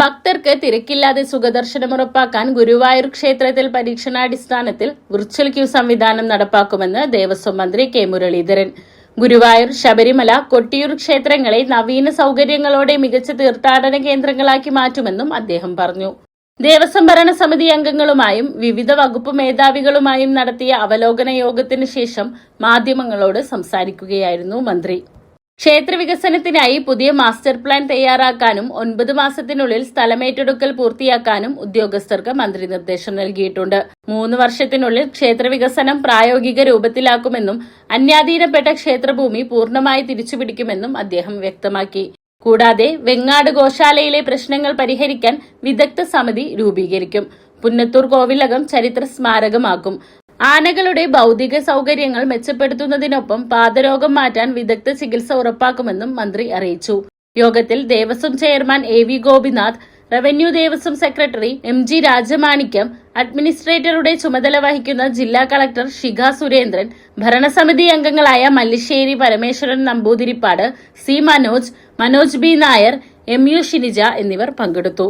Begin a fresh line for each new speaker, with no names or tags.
ഭക്തർക്ക് തിരക്കില്ലാതെ സുഖദർശനം ഉറപ്പാക്കാൻ ഗുരുവായൂർ ക്ഷേത്രത്തിൽ പരീക്ഷണാടിസ്ഥാനത്തിൽ വിർച്വൽ ക്യൂ സംവിധാനം നടപ്പാക്കുമെന്ന് ദേവസ്വം മന്ത്രി കെ മുരളീധരൻ. ഗുരുവായൂർ, ശബരിമല, കൊട്ടിയൂർ ക്ഷേത്രങ്ങളെ നവീന സൌകര്യങ്ങളോടെ മികച്ച തീർത്ഥാടന കേന്ദ്രങ്ങളാക്കി മാറ്റുമെന്നും അദ്ദേഹം പറഞ്ഞു. ദേവസ്വം ഭരണസമിതി അംഗങ്ങളുമായും വിവിധ വകുപ്പ് മേധാവികളുമായും നടത്തിയ അവലോകന യോഗത്തിനു ശേഷം മാധ്യമങ്ങളോട് സംസാരിക്കുകയായിരുന്നു മന്ത്രി. ക്ഷേത്ര വികസനത്തിനായി പുതിയ മാസ്റ്റർ പ്ലാൻ തയ്യാറാക്കാനും 9 മാസത്തിനുള്ളിൽ സ്ഥലമേറ്റെടുക്കൽ പൂർത്തിയാക്കാനും ഉദ്യോഗസ്ഥർക്ക് മന്ത്രി നിർദ്ദേശം നൽകിയിട്ടുണ്ട്. 3 വർഷത്തിനുള്ളിൽ ക്ഷേത്ര വികസനം പ്രായോഗിക രൂപത്തിലാക്കുമെന്നും അന്യാധീനപ്പെട്ട ക്ഷേത്രഭൂമി പൂർണ്ണമായി തിരിച്ചുപിടിക്കുമെന്നും അദ്ദേഹം വ്യക്തമാക്കി. കൂടാതെ വെങ്ങാട് ഗോശാലയിലെ പ്രശ്നങ്ങൾ പരിഹരിക്കാൻ വിദഗ്ധ സമിതി രൂപീകരിക്കും. പുന്നത്തൂർ കോവിലകം ചരിത്ര സ്മാരകമാക്കും. ആനകളുടെ ഭൌതിക സൌകര്യങ്ങൾ മെച്ചപ്പെടുത്തുന്നതിനൊപ്പം പാദരോഗം മാറ്റാൻ വിദഗ്ധ ചികിത്സ ഉറപ്പാക്കുമെന്നും മന്ത്രി അറിയിച്ചു. യോഗത്തിൽ Devaswom chairman AV Gopinath, revenue Devaswom secretary MG Rajamanickam, അഡ്മിനിസ്ട്രേറ്ററുടെ ചുമതല വഹിക്കുന്ന ജില്ലാ കളക്ടർ ശിഖ സുരേന്ദ്രൻ, ഭരണസമിതി അംഗങ്ങളായ Mallissery Parameswaran Namboodiripad, C Manoj, Manoj B Nair, MU Shinija എന്നിവർ പങ്കെടുത്തു.